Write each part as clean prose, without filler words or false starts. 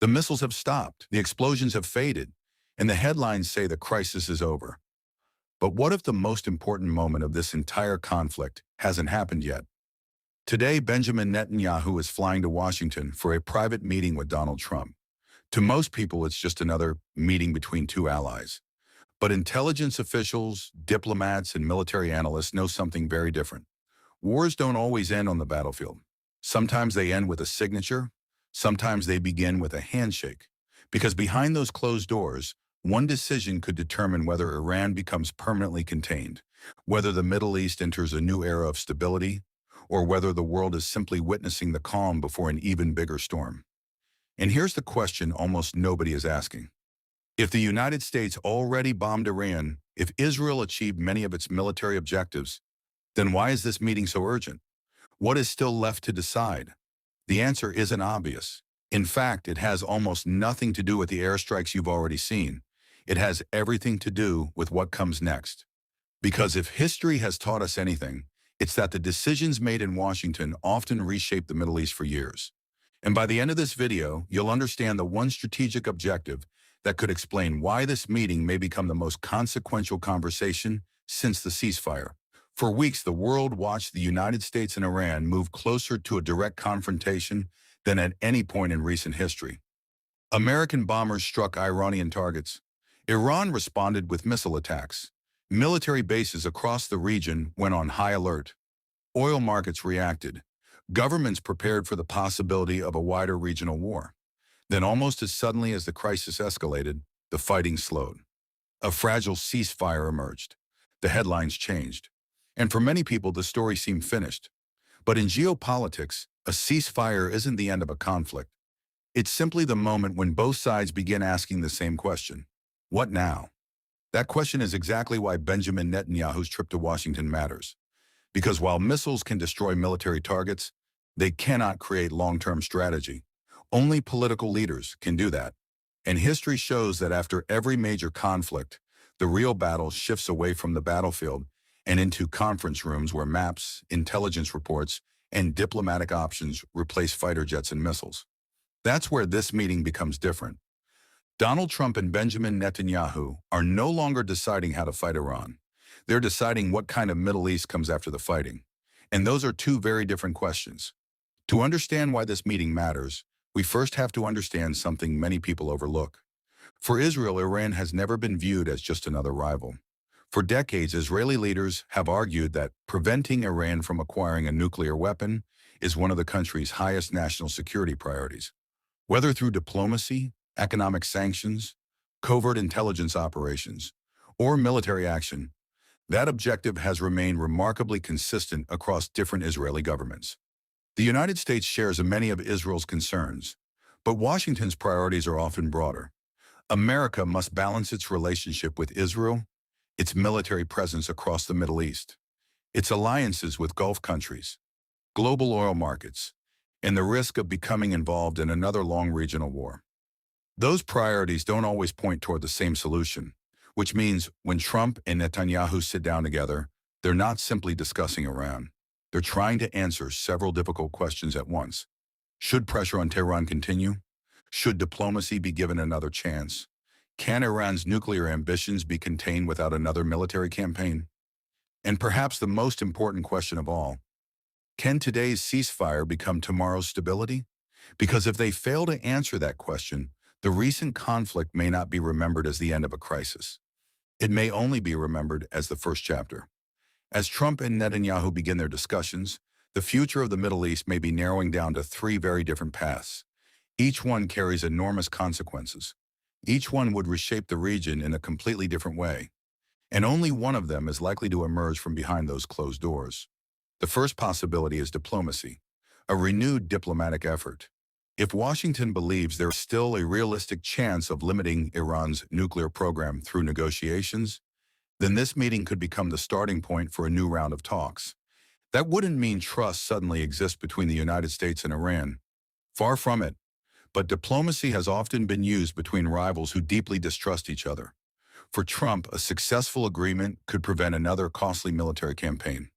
The missiles have stopped, the explosions have faded, and the headlines say the crisis is over. But what if the most important moment of this entire conflict hasn't happened yet? Today, Benjamin Netanyahu is flying to Washington for a private meeting with Donald Trump. To most people, it's just another meeting between two allies. But intelligence officials, diplomats, and military analysts know something very different. Wars don't always end on the battlefield. Sometimes they end with a signature. Sometimes they begin with a handshake. Because behind those closed doors, one decision could determine whether Iran becomes permanently contained, whether the Middle East enters a new era of stability, or whether the world is simply witnessing the calm before an even bigger storm. And here's the question almost nobody is asking. If the United States already bombed Iran, if Israel achieved many of its military objectives, then why is this meeting so urgent? What is still left to decide? The answer isn't obvious. In fact, it has almost nothing to do with the airstrikes you've already seen. It has everything to do with what comes next. Because if history has taught us anything, it's that the decisions made in Washington often reshape the Middle East for years. And by the end of this video, you'll understand the one strategic objective that could explain why this meeting may become the most consequential conversation since the ceasefire. For weeks, the world watched the United States and Iran move closer to a direct confrontation than at any point in recent history. American bombers struck Iranian targets. Iran responded with missile attacks. Military bases across the region went on high alert. Oil markets reacted. Governments prepared for the possibility of a wider regional war. Then almost as suddenly as the crisis escalated, the fighting slowed. A fragile ceasefire emerged. The headlines changed. And for many people, the story seemed finished. But in geopolitics, a ceasefire isn't the end of a conflict. It's simply the moment when both sides begin asking the same question. What now? That question is exactly why Benjamin Netanyahu's trip to Washington matters. Because while missiles can destroy military targets, they cannot create long-term strategy. Only political leaders can do that. And history shows that after every major conflict, the real battle shifts away from the battlefield and into conference rooms where maps, intelligence reports, and diplomatic options replace fighter jets and missiles. That's where this meeting becomes different. Donald Trump and Benjamin Netanyahu are no longer deciding how to fight Iran. They're deciding what kind of Middle East comes after the fighting. And those are two very different questions. To understand why this meeting matters, we first have to understand something many people overlook. For Israel, Iran has never been viewed as just another rival. For decades, Israeli leaders have argued that preventing Iran from acquiring a nuclear weapon is one of the country's highest national security priorities. Whether through diplomacy, economic sanctions, covert intelligence operations, or military action, that objective has remained remarkably consistent across different Israeli governments. The United States shares many of Israel's concerns, but Washington's priorities are often broader. America must balance its relationship with Israel, its military presence across the Middle East, its alliances with Gulf countries, global oil markets, and the risk of becoming involved in another long regional war. Those priorities don't always point toward the same solution, which means when Trump and Netanyahu sit down together, they're not simply discussing Iran. They're trying to answer several difficult questions at once. Should pressure on Tehran continue? Should diplomacy be given another chance? Can Iran's nuclear ambitions be contained without another military campaign? And perhaps the most important question of all, can today's ceasefire become tomorrow's stability? Because if they fail to answer that question, the recent conflict may not be remembered as the end of a crisis. It may only be remembered as the first chapter. As Trump and Netanyahu begin their discussions, the future of the Middle East may be narrowing down to three very different paths. Each one carries enormous consequences. Each one would reshape the region in a completely different way. And only one of them is likely to emerge from behind those closed doors. The first possibility is diplomacy, a renewed diplomatic effort. If Washington believes there is still a realistic chance of limiting Iran's nuclear program through negotiations, then this meeting could become the starting point for a new round of talks. That wouldn't mean trust suddenly exists between the United States and Iran. Far from it. But diplomacy has often been used between rivals who deeply distrust each other. For Trump, a successful agreement could prevent another costly military campaign.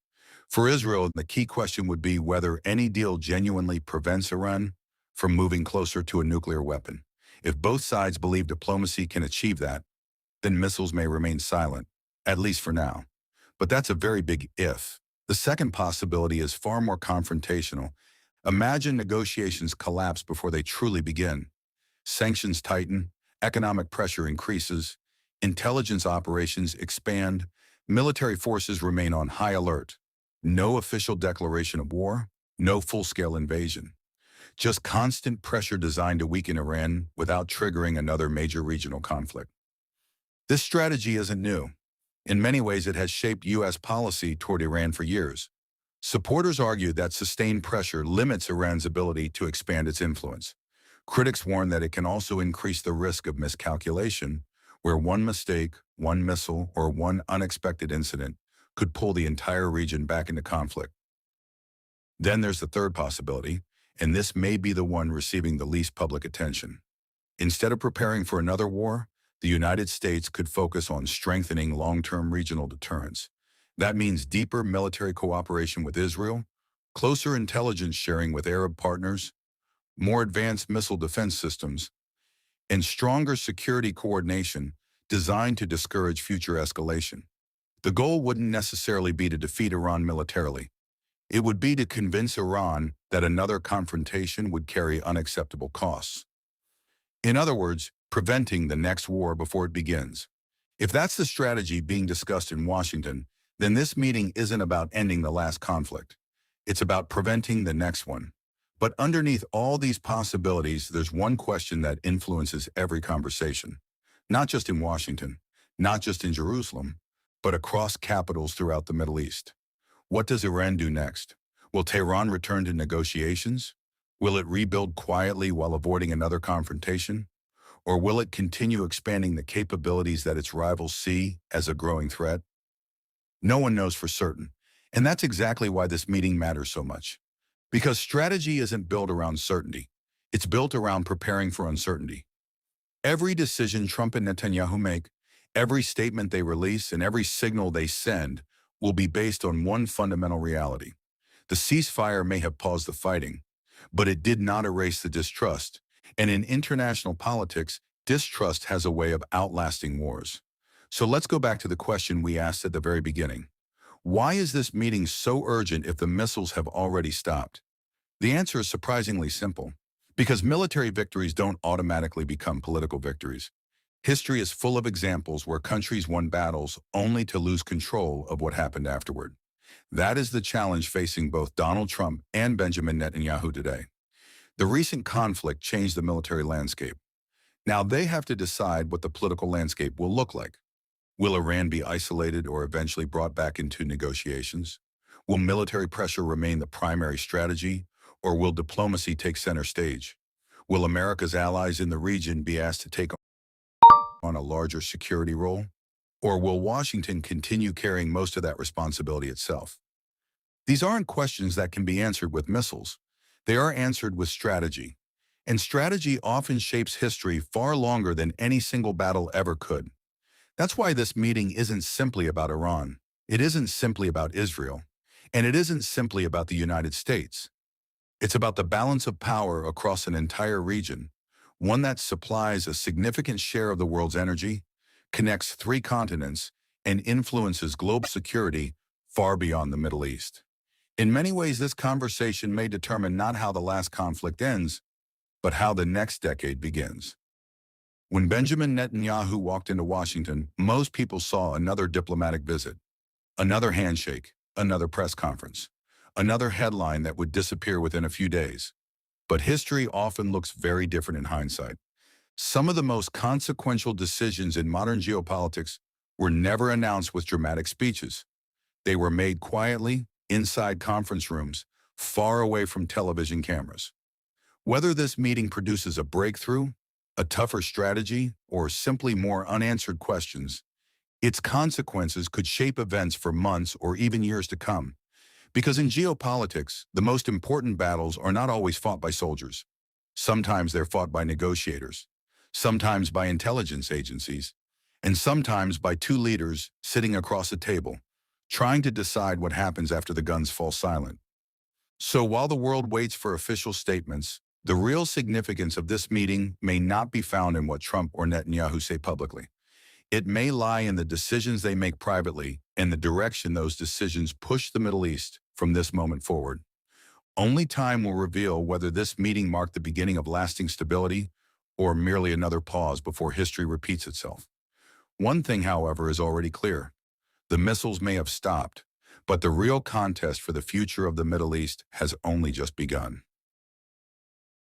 For Israel, the key question would be whether any deal genuinely prevents Iran from moving closer to a nuclear weapon. If both sides believe diplomacy can achieve that, then missiles may remain silent, at least for now. But that's a very big if. The second possibility is far more confrontational. Imagine negotiations collapse before they truly begin. Sanctions tighten, economic pressure increases, intelligence operations expand, military forces remain on high alert. No official declaration of war, no full-scale invasion. Just constant pressure designed to weaken Iran without triggering another major regional conflict. This strategy isn't new. In many ways, it has shaped U.S. policy toward Iran for years. Supporters argue that sustained pressure limits Iran's ability to expand its influence. Critics warn that it can also increase the risk of miscalculation, where one mistake, one missile, or one unexpected incident could pull the entire region back into conflict. Then there's the third possibility, and this may be the one receiving the least public attention. Instead of preparing for another war, the United States could focus on strengthening long-term regional deterrence. That means deeper military cooperation with Israel, closer intelligence sharing with Arab partners, more advanced missile defense systems, and stronger security coordination designed to discourage future escalation. The goal wouldn't necessarily be to defeat Iran militarily. It would be to convince Iran that another confrontation would carry unacceptable costs. In other words, preventing the next war before it begins. If that's the strategy being discussed in Washington, then this meeting isn't about ending the last conflict. It's about preventing the next one. But underneath all these possibilities, there's one question that influences every conversation. Not just in Washington, not just in Jerusalem, but across capitals throughout the Middle East. What does Iran do next? Will Tehran return to negotiations? Will it rebuild quietly while avoiding another confrontation? Or will it continue expanding the capabilities that its rivals see as a growing threat? No one knows for certain, and that's exactly why this meeting matters so much. Because strategy isn't built around certainty. It's built around preparing for uncertainty. Every decision Trump and Netanyahu make, every statement they release, and every signal they send will be based on one fundamental reality. The ceasefire may have paused the fighting, but it did not erase the distrust. And in international politics, distrust has a way of outlasting wars. So let's go back to the question we asked at the very beginning. Why is this meeting so urgent if the missiles have already stopped? The answer is surprisingly simple. Because military victories don't automatically become political victories. History is full of examples where countries won battles only to lose control of what happened afterward. That is the challenge facing both Donald Trump and Benjamin Netanyahu today. The recent conflict changed the military landscape. Now they have to decide what the political landscape will look like. Will Iran be isolated or eventually brought back into negotiations? Will military pressure remain the primary strategy, or will diplomacy take center stage? Will America's allies in the region be asked to take on a larger security role? Or will Washington continue carrying most of that responsibility itself? These aren't questions that can be answered with missiles. They are answered with strategy. And strategy often shapes history far longer than any single battle ever could. That's why this meeting isn't simply about Iran. It isn't simply about Israel. And it isn't simply about the United States. It's about the balance of power across an entire region, one that supplies a significant share of the world's energy, connects 3 continents, and influences global security far beyond the Middle East. In many ways, this conversation may determine not how the last conflict ends, but how the next decade begins. When Benjamin Netanyahu walked into Washington, most people saw another diplomatic visit, another handshake, another press conference, another headline that would disappear within a few days. But history often looks very different in hindsight. Some of the most consequential decisions in modern geopolitics were never announced with dramatic speeches. They were made quietly, inside conference rooms, far away from television cameras. Whether this meeting produces a breakthrough, a tougher strategy, or simply more unanswered questions, its consequences could shape events for months or even years to come. Because in geopolitics, the most important battles are not always fought by soldiers. Sometimes they're fought by negotiators, sometimes by intelligence agencies, and sometimes by 2 leaders sitting across a table, trying to decide what happens after the guns fall silent. So while the world waits for official statements, The real significance of this meeting may not be found in what Trump or Netanyahu say publicly. It may lie in the decisions they make privately and the direction those decisions push the Middle East from this moment forward. Only time will reveal whether this meeting marked the beginning of lasting stability or merely another pause before history repeats itself. One thing, however, is already clear. The missiles may have stopped, but the real contest for the future of the Middle East has only just begun.